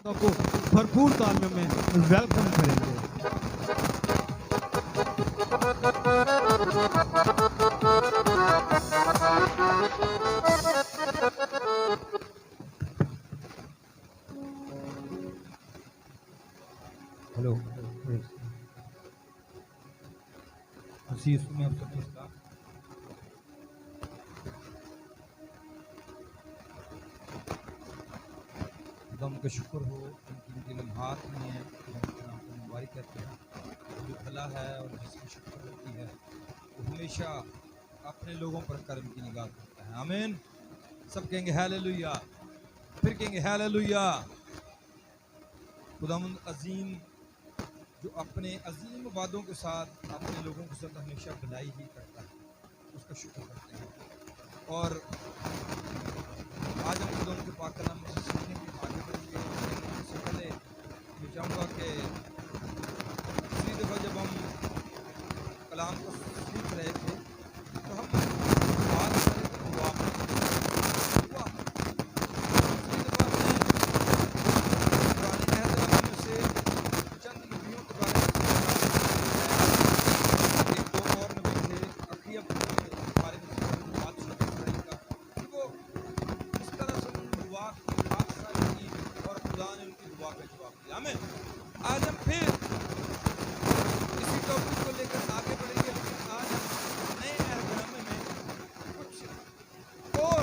کو بھرپور تعلیم میں ویلکم کریں گے۔ ہلو عزیز میں آپ سب کا خدا کا شکر ہو ان کے لمحات میں ہم کو مبارک کرتے ہیں۔ جو بھلا ہے اور جس کی شکر ہوتی ہے وہ ہمیشہ اپنے لوگوں پر کرم کی نگاہ کرتا ہے۔ آمین۔ سب کہیں گے ہیلیلویا، پھر کہیں گے ہیلیلویا۔ خداوند عظیم جو اپنے عظیم وعدوں کے ساتھ اپنے لوگوں کے ساتھ ہمیشہ بھلائی ہی کرتا ہے، اس کا شکر کرتے ہیں۔ اور آج ہم خداوند کے پاک کلام میں سے سیکھنے کے آگے بڑھیں گے۔ اس سے پہلے میں چاہوں گا کہ پچھلی دفعہ جب ہم کلام کو سیکھ رہے تھے تو ہم بات کر رہے تھے دعا پر۔ پچھلی دفعہ ہم نے پرانے عہد نامے میں سے چند نبیوں کے بارے میں ایک دو اور نبی تھے، اخیب کے بارے میں بادشاہ اسرائیل کا، کہ وہ اس طرح سے دعا کی، خاص سال کی، اور خدا نے ان کی دعا کا جواب دیا۔ آمین۔ آج ہم پھر اسی ٹاپک کو لے کر آگے بڑھیں گے، لیکن آج ہم نئے عہد نامے میں کچھ اور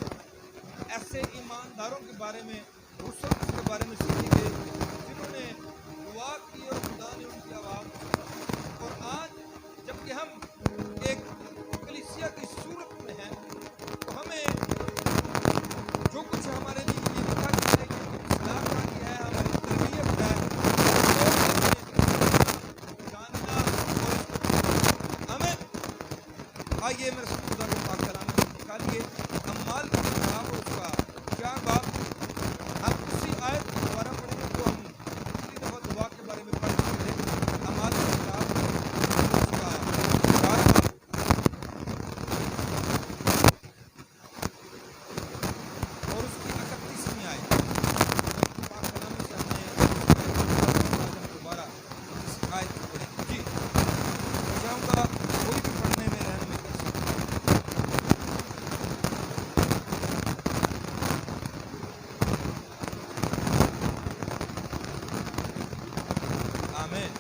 ایسے ایمانداروں کے بارے میں، رسل کے بارے میں سیکھیں گے جنہوں نے دعا کی اور خدا نے ان کی آواز سنی۔ اور آج جبکہ ہم ایک کلیسیا کی صورت میں ہیں تو ہمیں جو کچھ ہمارے لیے یہ لکھا گیا ہے، یہ اصلاح کاری ہے، ہماری تربیت ہے، جاننا اور آمین۔ آئیے میرے ساتھ خدا کے پاک کلام میں نکالیے اعمال کی کتاب اور اس کا 4 باب۔ ہم اسی آیت کو دوبارہ پڑھیں گے جو ہم پچھلی دفعہ دعا کے بارے میں پڑھ چکے تھے۔ اعمال کی کتاب اس کا 4 باب اور اس کی 31ویں آیت۔ پاک کلام میں سے ہم نے آج ہم دوبارہ اس آیت کو پڑھیں گے۔ جی میں چاہوں گا کوئی بھی پڑھنے میں رہنمائی کر سکتا ہے۔ آمین۔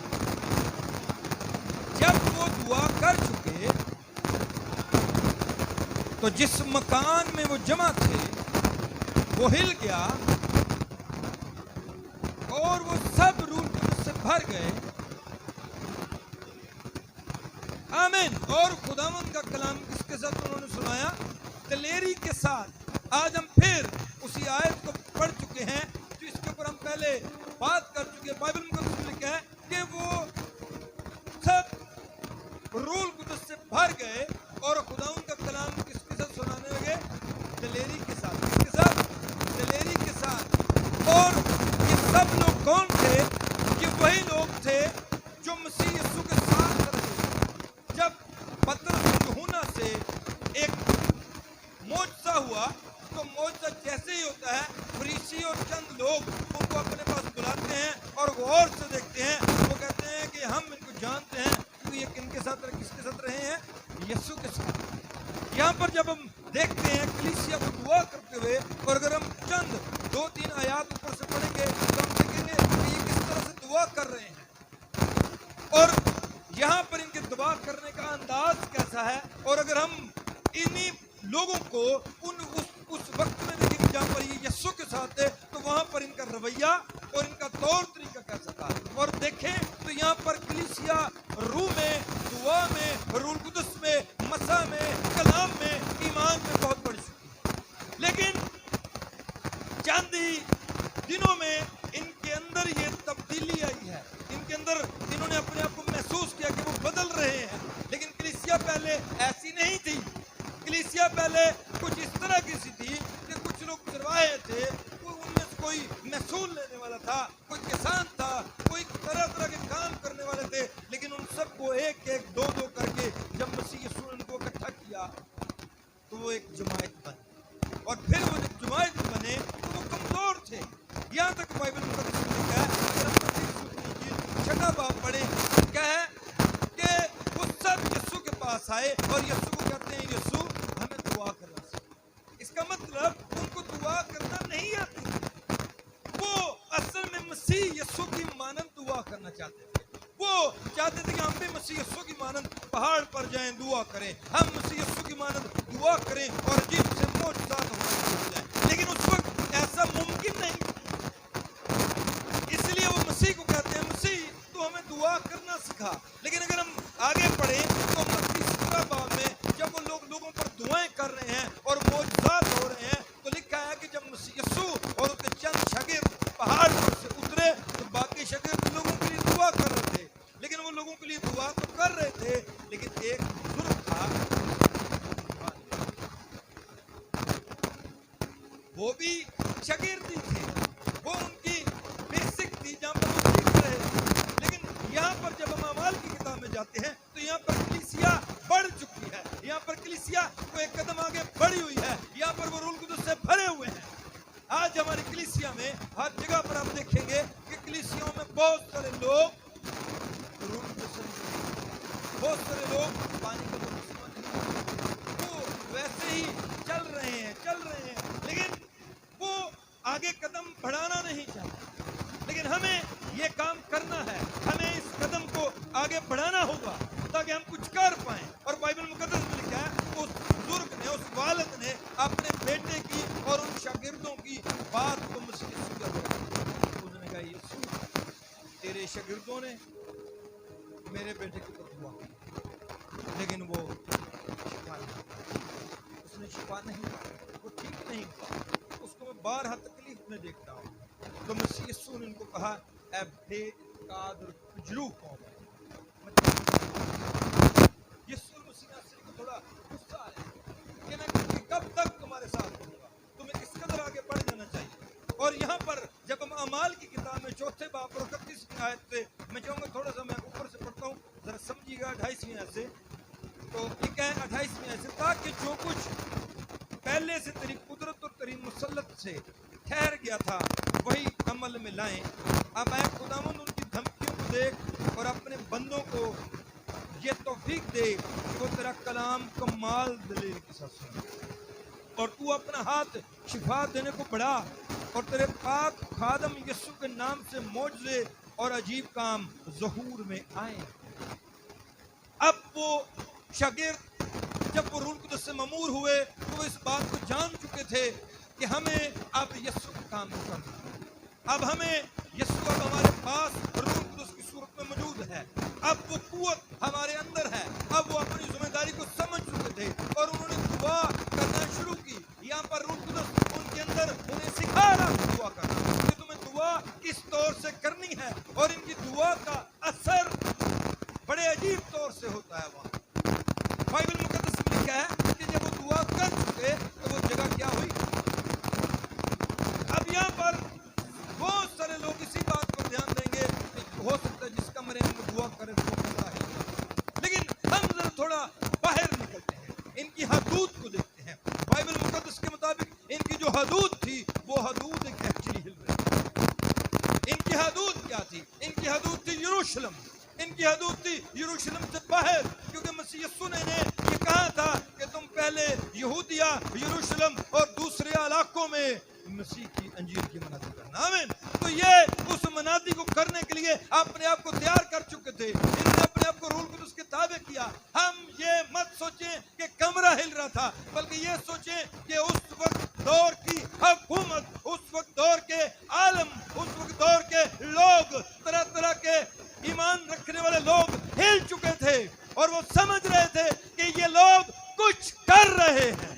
جب وہ دعا کر چکے تو جس مکان میں وہ جمع تھے وہ ہل گیا اور وہ سب روح القدس سے بھر گئے۔ آمین۔ اور خداوند کا کلام اس کے ساتھ انہوں نے سنایا دلیری کے ساتھ۔ آج ہم پھر اسی آیت کو پڑھ چکے ہیں جو اس کے اوپر ہم پہلے بات کر چکے ہیں۔ بائبل مقدس میں لکھا ہے کہ وہ سب روح القدس سے بھر گئے اور خداوند کا کلام کس کے ساتھ سنانے لگے؟ دلیری کے ساتھ۔ کس کے ساتھ؟ دلیری کے ساتھ۔ اور یہ سب لوگ کون تھے؟ یہ وہی لوگ تھے جو مسیح یسوع کے ساتھ رہے۔ جب پترس اور یوحنا سے ایک معجزہ ہوا تو معجزہ جیسے ہی ہوتا ہے، فریسی اور چند لوگ ان کو اپنے پاس بلاتے ہیں اور غور سے دیکھتے ہیں۔ وہ کہتے ہیں کہ ہم ان کو جانتے ہیں کیونکہ یہ کن کے ساتھ کس کے ساتھ رہے ہیں؟ یسوع کے ساتھ۔ یہاں پر جب ہم دیکھتے ہیں کلیسیا کو دعا کرتے ہوئے، اور اگر ہم چند 2-3 آیات اوپر سے پڑھیں گے تو ہم دیکھیں گے کہ یہ کس طرح سے دعا کر رہے ہیں اور یہاں پر ان کے دعا کرنے کا انداز کیسا ہے۔ اور اگر ہم انہی لوگوں کو اس وقت میں دیکھیں گے جہاں پر یہ یسوع کے ساتھ تھے تو وہاں پر ان کا رویہ اور ان کا طور طریقہ کیسا تھا۔ اور دیکھیں تو یہاں پر کلیسیا روح میں، دعا میں، روح القدس میں، مسیح میں، کلام میں، ایمان میں بہت بڑھ چکی ہے۔ لیکن چند ہی دنوں میں ان کے اندر یہ تبدیلی آئی ہے۔ ان کے اندر انہوں نے اپنے آپ کو محسوس کیا کہ وہ بدل رہے ہیں۔ لیکن کلیسیا پہلے ایسی نہیں تھی۔ کلیسیا پہلے کچھ اس طرح کی سی تھی کہ کچھ لوگ چرواہے تھے، ان میں سے کوئی محصول لینے والا تھا، کوئی کسان تھا، کوئی طرح طرح کے کام کرنے والے تھے، لیکن ان سب کو ایک ایک دو دو کر کے جب مسیح یسوع نے ان کو اکٹھا کیا تو وہ ایک جماعت بنی۔ اور پھر وہ جب جماعت بنے تو وہ کمزور تھے۔ یہاں تک بائبل مقدس आए और यीशु को कहते हैं यीशु हमें दुआ करना सिखा। इसका मतलब उनको दुआ करना नहीं आती थी। वो असल में मसीह यीशु की मानंद दुआ करना चाहते थे। वो चाहते थे कि हम भी मसीह यीशु की मानंद पहाड़ पर जाएं दुआ करें, हम मसीह यीशु की मानंद दुआ करें और अजीब से मौजूदात हो जाए। लेकिन उस वक्त ऐसा मुमकिन नहीं, इसलिए वो मसीह को कहते हैं मसीह तू हमें दुआ करना सिखा। लेकिन अगर हम आगे पढ़े तो मत्ती 17 बाब में जब वो लोगों पर दुआएं कर रहे हैं और मौजूदात हो रहे हैं तो लिखा है कि जब मसीह यीशु और उसके चंद शागिर्द पहाड़ पर से उतरे तो बाकी शागिर्द लोगों के लिए दुआ कर रहे थे। लेकिन वो लोगों के लिए दुआ तो कर रहे थे, लेकिन एक बुजुर्ग था, वो भी शागिर्दी थे, वो उनकी बेसिक थी जहाँ पर वो सीख रहे थे। लेकिन यहाँ पर जब हम अमाल की किताब में जाते हैं तो यहाँ पर कलीसिया बढ़ चुकी है, यहाँ पर कलीसिया को एक कदम आगे बढ़ी हुई है, यहाँ पर वो रूह कुदूस से भरे हुए हैं। आज हमारी कलीसिया में हर जगह पर आप देखेंगे कि कलीसियाओं में बहुत सारे लोग बहुत सारे लोग पानी का वो वैसे ही चल रहे हैं, लेकिन वो आगे कदम बढ़ाना नहीं चाहते। लेकिन हमें ये काम करना है, हमें इस कदम को आगे बढ़ाना होगा ताकि हम कुछ कर पाएं। और बाइबल मुकद्दस में लिखा है उस बुजुर्ग ने, उस वालिद ने अपने बेटे की और उन शागिर्दों की बात को मसीह यीशु के आगे उसने कहा यीशु तेरे शागिर्दों ने मेरे बेटे की तरफ दुआ की, लेकिन वो उसने शिफा नहीं, वो ठीक नहीं हुआ, उसको मैं बारहा तकलीफ में देखता हूँ। तो मसीह यीशु ने उनको कहा ऐ बेकादर कुजरू कौम, यीशु मसीह को थोड़ा गुस्सा आया कि मैं कब तक तुम्हारे साथ रहूंगा, तुम्हें किस कदर आगे बढ़ जाना चाहिए। और यहाँ पर जब हम अमाल की किताब में 4 बाब और 31 आयत से मैं चाहूँगा थोड़ा सा मैं ऊपर से पढ़ता हूँ, जरा समझिएगा 28वीं आयत से। तो एक है 28वीं आयत से, ताकि जो कुछ पहले से तेरी कुदरत और तेरी मुसल्लत से ठहर गया था वही अमल में लाएं। अब ऐ खुदावंद उनकी धमकियों को देख और अपने बंदों को ये तौफीक दे कि वो तेरा कलाम कमाल दलील के साथ सुने और तू अपना हाथ शिफा देने को बढ़ा और तेरे पाक खादम यीशु के नाम से मौजज़े और अजीब काम ज़हूर में आए। अब वो शागिर्द जब वो रूह कुदस से ममूर हुए तो वो इस बात को जान चुके थे कि हमें अब यीशु का काम करना है। अब हमें यीशु अब हमारे पास रूह कुदस की सूरत में मौजूद है, अब वो कुव्वत हमारे अंदर है, अब वो अपनी जिम्मेदारी को समझ चुके थे और उन्होंने दुआ करना शुरू की। यहाँ पर रूह कुदस उनके अंदर उन्हें सिखा रहा है दुआ करना कि तुम्हें दुआ किस तौर से करनी है और इनकी दुआ का असर बड़े अजीब तौर से होता है। वहाँ बाइबल मुकद्दस में लिखा है कि जब वो दुआ कर चुके तो वो जगह क्या हुई। अब यहाँ पर बहुत सारे लोग इसी बात पर ध्यान देंगे कि हो सकता है जिस कमरे में दुआ करे वो कमरा है, लेकिन हम जरा थोड़ा बाहर निकलते हैं, इनकी हदूद को देखते हैं। बाइबल मुकद्दस के मुताबिक इनकी जो हदूद थी वो हदूद एक एक्चुअली हिल रही। इनकी हदूद क्या थी? इनकी हदूद थी यरूशलेम, इनकी हदूद थी यरूशलेम से बाहर, क्योंकि मसीह यीशु ने ये कहा था कि तुम पहले यहूदिया, यरूशलेम और दूसरे इलाकों में मसीह की अंजीर की मनादी करना। आमीन। तो ये उस मनादी को करने के लिए अपने आप को तैयार कर चुके थे, इन्होंने अपने आप को रूह कुदस के ताबे किया। हम ये मत सोचें कि कमरा हिल रहा था, बल्कि ये सोचें कि उस वक्त दौर की हुकूमत, उस वक्त दौर के आलम, उस वक्त दौर के लोग, तरह तरह के ईमान रखने वाले लोग हिल चुके थे और वो समझ रहे थे कि ये लोग कुछ कर रहे हैं।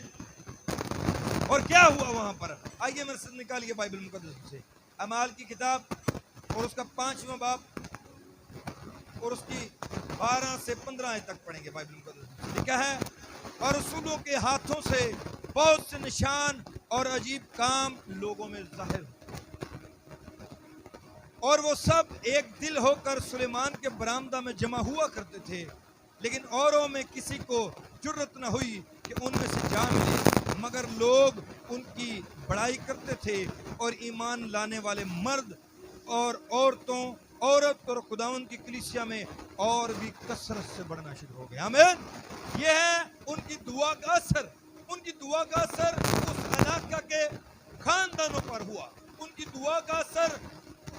और क्या हुआ वहां पर? आइए मेरे से निकालिए बाइबल मुकद्दस से अमाल की किताब और उसका 5वां बाब और उसकी 12 से 15 आयत तक पढ़ेंगे। बाइबल मुकद्दस लिखा है और रसूलों के हाथों से बहुत से निशान और अजीब काम लोगों में जाहिर हुए और वो सब एक दिल होकर सुलेमान के बरामदा में जमा हुआ करते थे, लेकिन औरों में किसी को जुर्रत न हुई कि उनमें से जा मिले, मगर लोग उनकी बड़ाई करते थे और ईमान लाने वाले मर्द और औरतों औरत और खुदावन की कलीसिया में और भी कसरत से बढ़ना शुरू हो गया। आमीन। यह है उनकी दुआ का असर। उनकी दुआ का असर उस इलाका के खानदानों पर हुआ। उनकी दुआ का असर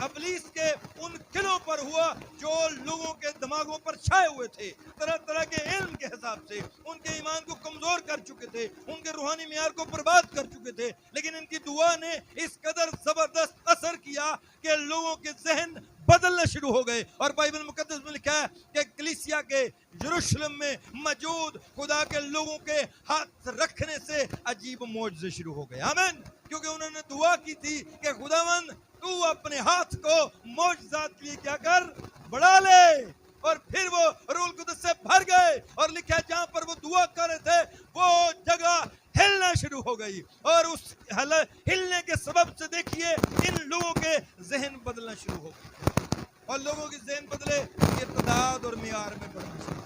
अबलीस के उन किलों पर हुआ जो लोगों के दिमागों पर छाए हुए थे, तरह तरह के इल्म के हिसाब से उनके ईमान को कमजोर कर चुके थे, उनके रूहानी मियार को बर्बाद कर चुके थे। लेकिन इनकी दुआ ने इस कदर जबरदस्त असर किया कि लोगों के जहन बदलने शुरू हो गए। और बाइबल मुकद्दस में लिखा है कि कलीसिया के यरूशलेम में मौजूद खुदा के लोगों के हाथ रखने से अजीब मौजज़े शुरू हो गए। आमीन। क्योंकि उन्होंने दुआ की थी कि खुदावन तू अपने हाथ को मौजज़ात के लिए क्या कर, बढ़ा ले। और फिर वो रूह कुदस से भर गए और लिखा है जहां पर वो दुआ कर रहे थे वो जगह हिलना शुरू हो गई। और उस हिलने के सबब से देखिए इन लोगों के जहन बदलना शुरू हो गए। और लोगों के जहन बदले, ये तादाद और मियार में बढ़ना शुरू हो।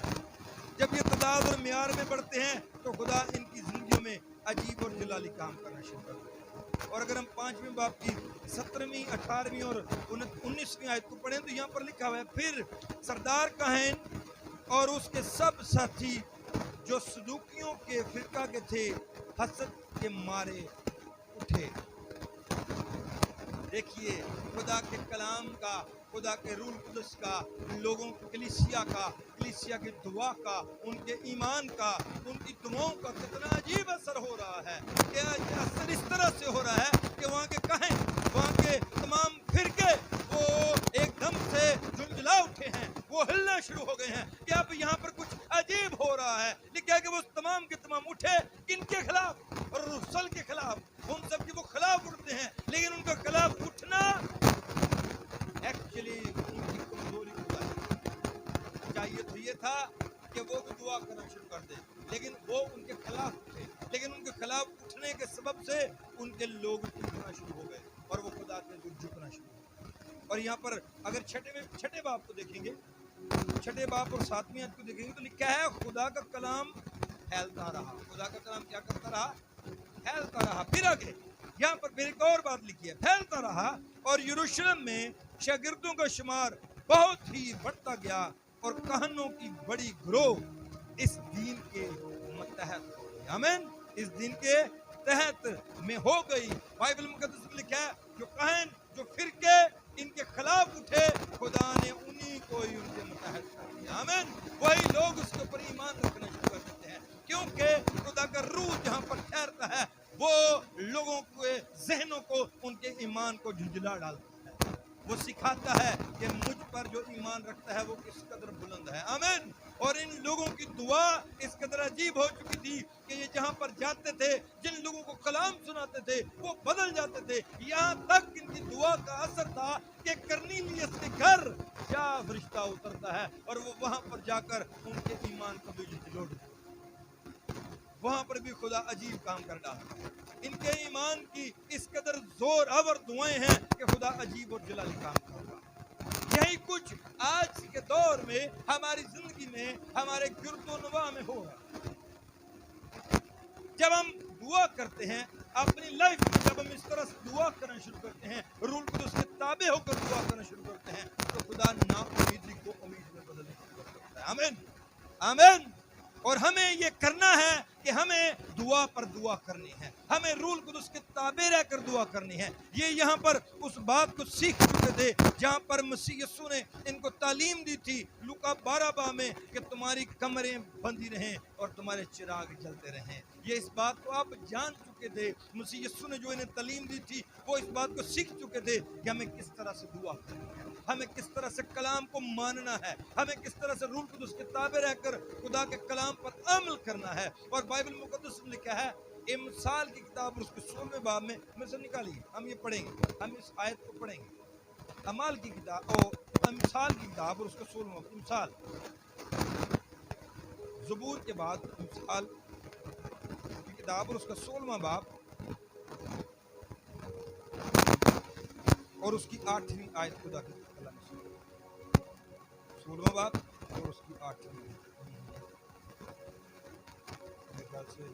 जब ये तादाद और मियार में बढ़ते हैं तो खुदा इनकी जिंदगियों में अजीब और जलाली काम करना शुरू कर देता है। और अगर हम 5वें बाब की 17वीं, 18वीं और 19वीं आयत को पढ़ें तो यहाँ पर लिखा हुआ है, फिर सरदार काहन और उसके सब साथी जो सदूकियों के फिरका के थे हसद के मारे उठे। देखिए खुदा के कलाम का, खुदा के रूह कुदस का, लोगों कलीसिया का, कलीसिया की दुआ का, उनके ईमान का, उनकी दुआओं का कितना अजीब असर हो रहा है। क्या असर इस तरह से हो रहा है कि वहाँ के कहें, वहाँ के तमाम फिरके वो एकदम से झुंझला उठे हैं, वो हिलना शुरू हो गए हैं कि अब यहाँ पर कुछ अजीब हो रहा है। लिखा है कि वो तमाम के तमाम उठे किनके खिलाफ, और रसूल के खिलाफ, उन सब के वो खिलाफ उठते हैं। लेकिन उनका खिलाफ उठना एक्चुअली उनकी कमजोरी हुआ है। चाहिए तो ये था कि वो भी दुआ करना शुरू कर दे, लेकिन वो उनके खिलाफ उठे। लेकिन उनके खिलाफ उठने के सबब से उनके लोग झुकना शुरू हो गए और वो खुदा के लिए झुकना शुरू हो गए। और यहाँ पर अगर छठे बाब को देखेंगे, छठे बाब और 7वीं आयत को देखेंगे तो लिखा है खुदा का कलाम फैलता रहा। खुदा का कलाम क्या करता रहा, फैलता रहा। फिर आगे यहाँ पर फिर एक और बात लिखी है, फैलता रहा और यरूशलेम में शागिर्दों का शुमार बहुत ही बढ़ता गया और कहनों की बड़ी ग्रोह इस दीन के मतहत हो गई। आमीन। इस दीन के तहत में हो गई। बाइबल मुकद्दस में लिखा है जो कहन, जो फिरके इनके खिलाफ उठे, खुदा ने उन्हीं को ही उनके मतहत कर दिया। आमीन। वही लोग उसके ऊपर ईमान रखना शुरू कर देते हैं, क्योंकि खुदा का रूह जहाँ पर ठहरता है वो लोगों के जहनों को, उनके ईमान को झुंझला डालता है। वो सिखाता है कि मुझ पर जो ईमान रखता है वो किस कदर बुलंद है। आमीन। और इन लोगों की दुआ इस कदर अजीब हो चुकी थी कि ये जहां पर जाते थे, जिन लोगों को कलाम सुनाते थे वो बदल जाते थे। यहाँ तक इनकी दुआ का असर था कि कर्नीलियस के घर क्या फरिश्ता उतरता है और वो वहां पर जाकर उनके ईमान को भी झुझला देता है। वहां पर भी खुदा अजीब काम कर डालता है। इनके ईमान की इस कदर जोर आवर दुआएं हैं कि खुदा अजीब और जलाली काम कर रहा है। यही कुछ आज के दौर में हमारी जिंदगी में, हमारे गिरदोनवा में हो रहा है। जब हम दुआ करते हैं अपनी लाइफ में, जब हम इस तरह से दुआ करना शुरू करते हैं, रूह कुदस के ताबे होकर दुआ करना शुरू करते हैं, तो खुदा नाउमीदी को उम्मीद में बदलने शुरू कर देता है। आमीन। आमीन। और हमें ये करना है कि हमें दुआ पर दुआ करनी है, हमें रूह कुदस के ताबे रहकर दुआ करनी है। ये यहाँ पर उस बात को सीख चुके थे जहाँ पर मसीह यीशु ने इनको तालीम दी थी लूका 12 में कि तुम्हारी कमरें बंदी रहें और तुम्हारे चिराग जलते रहें। ये इस बात को आप जान चुके थे। मसीह यीशु ने जो इन्हें तालीम दी थी वो इस बात को सीख चुके थे कि हमें किस तरह से दुआ करनी है, हमें किस तरह से कलाम को मानना है, हमें किस तरह से रूह कुदस के ताबे रहकर खुदा के कलाम पर अमल करना है। और बाइबल मुकद्दस में लिखा है इमसाल की किताब उसके 16वें बाब में से निकालिए, हम ये पढ़ेंगे, हम इस आयत को पढ़ेंगे। अमाल की किताब और इमसाल की किताब और उसका 16वां इमसाल, ज़बूर के बाद इमसाल की किताब और उसका 16वां बाब और उसकी 8वीं आयत खुदा की कलाम से, 16वां बाब और उसकी 8वीं से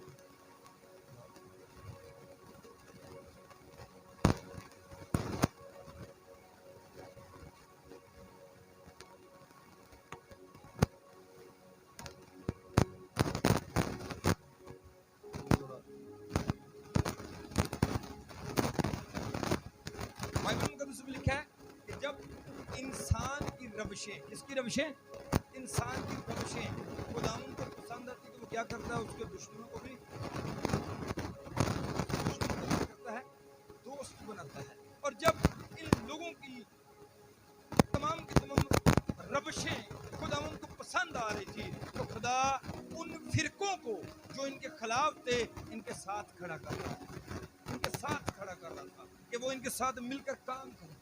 रविशें, किसकी रविशें? इंसान की रविशें खुदावंद को पसंद आती है, तो वो क्या करता है? उसके दुश्मनों को भी करता है, दोस्त बनाता है। और जब इन लोगों की तमाम रविशें खुदावंद को पसंद आ रही थी, तो खुदा उन फिरकों को जो इनके खिलाफ थे, इनके साथ खड़ा कर रहा था, इनके साथ खड़ा कर रहा था कि वो इनके साथ मिलकर काम करें।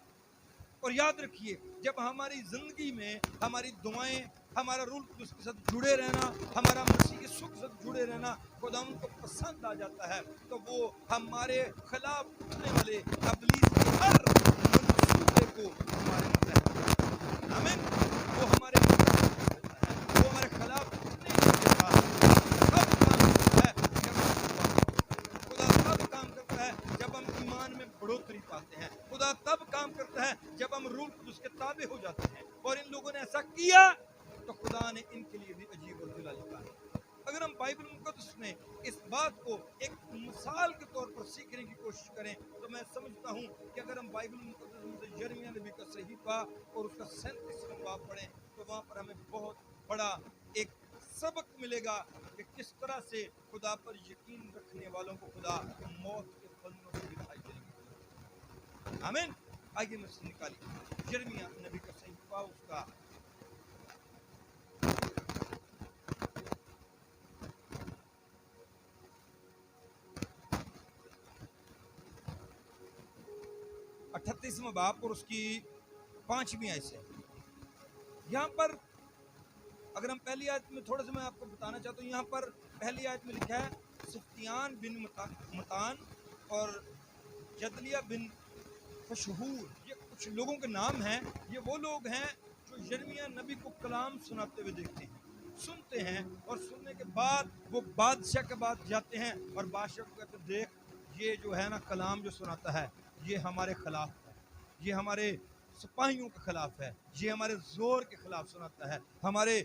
और याद रखिए, जब हमारी जिंदगी में हमारी दुआएं, हमारा रूल कुदस के साथ जुड़े रहना, हमारा मसीह के सुख साथ जुड़े रहना खुदावंद को पसंद आ जाता है, तो वो हमारे खिलाफ उठने वाले इब्लीस के हर मंसूबे को हमारे मतलब, आमीन, वो हमारे मतलब देता है, वो हमारे खिलाफ नहीं देता। सब काम करता है खुदा, तब काम करता है जब हम ईमान में बढ़ोतरी पाते हैं। खुदा तब काम करता है जब हम रूह कुदस के ताबे हो जाते हैं। और इन लोगों ने ऐसा किया तो खुदा ने इनके लिए भी अजीब और जलाली कहा। अगर हम बाइबल मुकद्दस में इस बात को एक मिसाल के तौर पर सीखने की कोशिश करें, तो मैं समझता हूं कि अगर हम बाइबल मुकद्दस में से यिर्मयाह नबी का सहीफा और उसका 37वां बाब पढ़ें, तो वहां पर हमें बहुत बड़ा एक सबक मिलेगा कि किस तरह से खुदा पर यकीन रखने वालों को खुदा मौत के फंदों से दिखाई देंगे। आमीन। आइए मसीह निकालिए यिर्मयाह नबी का सहीफा, उसका 38वां बाब और उसकी 5वीं आयत से। यहाँ पर अगर हम पहली आयत में थोड़ा सा मैं आपको बताना चाहता हूँ, यहाँ पर पहली आयत में लिखा है सुफ्तियान बिन मतान और जदलिया बिन फशहूर, ये कुछ लोगों के नाम हैं। ये वो लोग हैं जो यिर्मयाह नबी को कलाम सुनाते हुए देखते हैं, सुनते हैं, और सुनने के बाद वो बादशाह के पास जाते हैं और बादशाह को कहते, देख ये जो है ना कलाम जो सुनाता है, ये हमारे खिलाफ है, ये हमारे सिपाहियों के खिलाफ है, ये हमारे जोर के खिलाफ सुनाता है, हमारे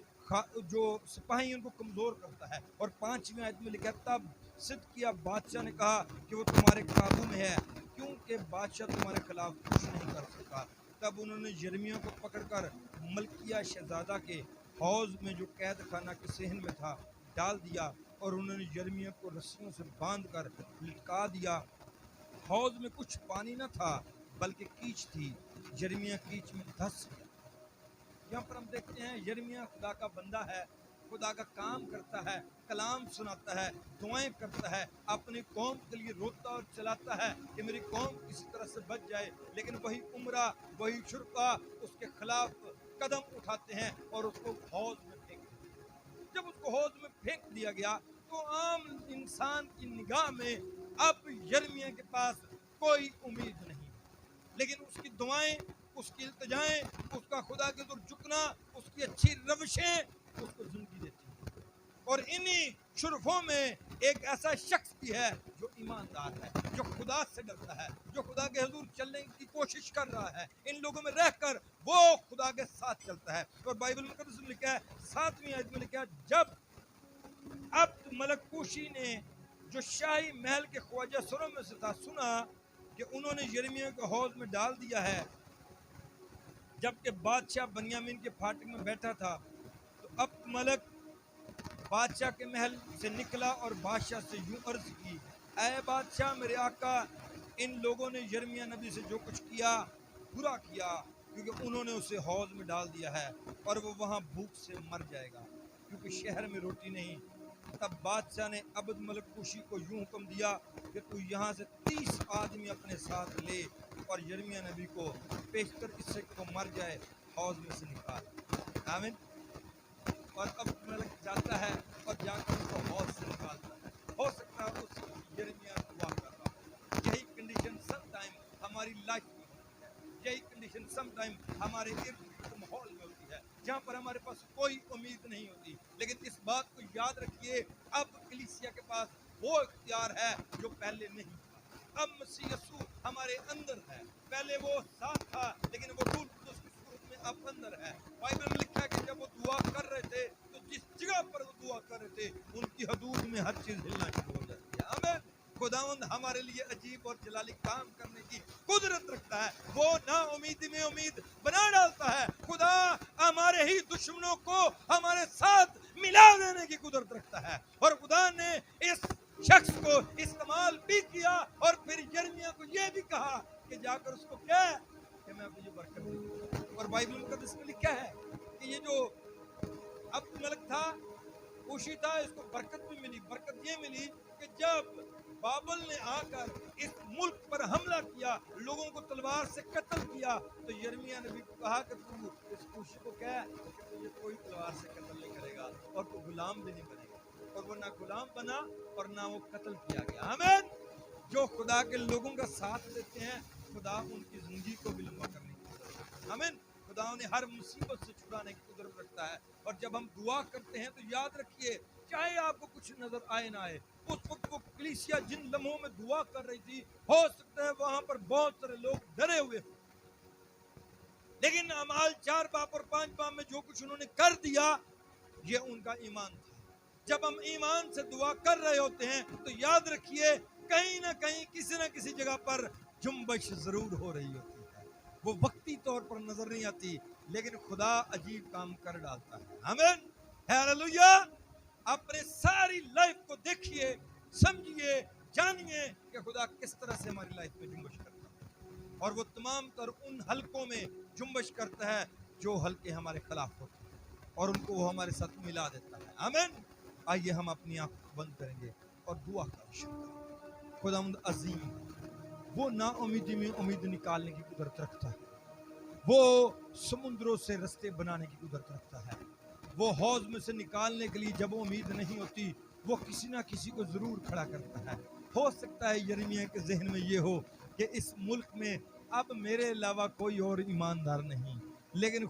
जो सिपाही उनको कमजोर करता है। और 5वीं आयत में लिखा, तब सिदकिय्याह बादशाह ने कहा कि वो तुम्हारे काबू में है, क्योंकि बादशाह तुम्हारे खिलाफ कुछ नहीं कर सकता। तब उन्होंने यिर्मयाह को पकड़कर मलकिया शहजादा के हौज में जो कैद खाना के सहन में था डाल दिया, और उन्होंने यिर्मयाह को रस्सियों से बांध कर लटका दिया। हौज में कुछ पानी न था बल्कि कीच थी, यिर्मयाह कीच में धंस गया। यहाँ पर हम देखते हैं यिर्मयाह खुदा का बंदा है, खुदा का काम करता है, कलाम सुनाता है, दुआएं करता है, अपनी कौम के लिए रोता और चलाता है कि मेरी कौम किसी तरह से बच जाए। लेकिन वही उमरा, वही शुरका उसके खिलाफ कदम उठाते हैं और उसको हौज में फेंक देते हैं। जब उसको हौज में फेंक दिया गया तो आम इंसान की निगाह में अब यिर्मयाह के पास कोई उम्मीद नहीं, लेकिन उसकी दुआएं, उसकी इल्तिजाएं, उसका खुदा के दूर झुकना, उसकी अच्छी रविशें उसको जिंदगी देती हैं। और इन्हीं शुरफों में एक ऐसा शख्स भी है जो ईमानदार है, जो खुदा से डरता है, जो खुदा के हुजूर चलने की कोशिश कर रहा है। इन लोगों में रहकर वो खुदा के साथ चलता है। और बाइबल में लिखा है 7वीं आयत में लिखा है, जब अब्द मलक कूशी ने जो शाही महल के ख्वाजा सुरों में से था सुना कि उन्होंने यिर्मयाह को हौज में डाल दिया है, जबकि बादशाह बनियामीन के फाटक में बैठा था, तो अब्द मलक बादशाह के महल से निकला और बादशाह से यूं अर्ज की, ऐ बादशाह मेरे आका, इन लोगों ने यिर्मयाह नबी से जो कुछ किया बुरा किया, क्योंकि उन्होंने उसे हौज में डाल दिया है और वो वहाँ भूख से मर जाएगा, क्योंकि शहर में रोटी नहीं। तब बादशाह ने अब्द मलक कूशी को यूं हुक्म दिया कि तू यहाँ से 30 आदमी अपने साथ ले और यिर्मयाह नबी को पेशकर इससे को मर जाए हौज में से निकाल। आमीन। और अब्द मलक जाता है और जाकर उसको हौज से निकालता है। हो सकता है उस यिर्मयाह दुआ कर रहा हो। यही कंडीशन सम टाइम हमारी लाइफ में होती है, यही कंडीशन सम टाइम हमारे इर्द गिर्द माहौल में होती है, जहाँ पर हमारे पास कोई उम्मीद नहीं होती। लेकिन इस बात को याद रखिए, अब कलीसिया के पास वो इख्तियार है जो पहले नहीं था। अब मसीह यीशु हमारे अंदर है, पहले वो साथ था लेकिन वो रूह कुदस की सूरत में अब अंदर है। बाइबल में लिखा है कि जब वो दुआ कर रहे थे तो जिस जगह पर वो दुआ कर रहे थे उनकी हदूद में हर चीज हिलना शुरू हो जाती है। आमीन। खुदावंद हमारे लिए अजीब और जलाली काम करने की कुदरत रखता है। वो ना उम्मीद में उम्मीद बना डालता है। खुदा ہی دشمنوں کو ہمارے ساتھ ملا دینے کی قدرت رکھتا ہے. اور خدا نے اس شخص کو استعمال بھی کیا اور پھر یرمیہ کو یہ بھی کہا کہ جا کر اس کو کہہ کہ میں تجھے برکت دوں گا. اور بائبل مقدس میں لکھا ہے کہ یہ جو عبد ملک تھا، خوشی تھا، اس کو برکت بھی ملی. برکت یہ ملی کہ جب بابل نے آ کر اس ملک پر حملہ کیا، لوگوں کو تلوار سے قتل کیا، تو یرمیہ نبی کو کہا کہ تو اس خوشی کو کہہ کہ تجھے کوئی تلوار سے قتل نہیں کرے گا اور تو غلام بھی نہیں بنے گا. اور وہ نہ غلام بنا اور نہ وہ قتل کیا گیا. آمین. جو خدا کے لوگوں کا ساتھ دیتے ہیں، خدا ان کی زندگی کو بھی لمبا کرنے کی قدرت رکھتا ہے. آمین. خدا انہیں ہر مصیبت سے چھڑانے کی قدرت رکھتا ہے. اور جب ہم دعا کرتے ہیں تو یاد رکھیے، چاہے آپ کو کچھ نظر آئے نہ آئے، اس وقت وہ کلیسیا جن لمحوں میں دعا کر رہی تھی، ہو سکتا ہے وہاں پر بہت سارے لوگ ڈرے ہوئے ہوں، لیکن اعمال 4 باب اور 5 باب میں جو کچھ انہوں نے کر دیا، یہ ان کا ایمان تھا. جب ہم ایمان سے دعا کر رہے ہوتے ہیں تو یاد رکھیے کہیں نہ کہیں کسی نہ کسی جگہ پر جنبش ضرور ہو رہی ہوتی ہے. وہ وقتی طور پر نظر نہیں آتی، لیکن خدا عجیب کام کر ڈالتا ہے. آمین. ہیلیلویا. اپنے ساری لائف کو دیکھیے، سمجھیے، جانیے کہ خدا کس طرح سے ہماری لائف میں جنبش کرتا ہے. اور وہ تمام تر ان حلقوں میں جنبش کرتا ہے جو حلقے ہمارے خلاف ہوتے ہیں، اور ان کو وہ ہمارے ساتھ ملا دیتا ہے. آمین. آئیے ہم اپنی آنکھ بند کریں گے اور دعا کریں. خداوند عظیم، وہ نا امیدی میں امید نکالنے کی قدرت رکھتا ہے. وہ سمندروں سے رستے بنانے کی قدرت رکھتا ہے. وہ حوض میں سے نکالنے کے لیے جب امید نہیں ہوتی، وہ کسی نہ کسی کو ضرور کھڑا کرتا ہے. ہو سکتا ہے یرمیہ کے ذہن میں یہ ہو کہ اس ملک میں اب میرے علاوہ کوئی اور ایماندار نہیں، لیکن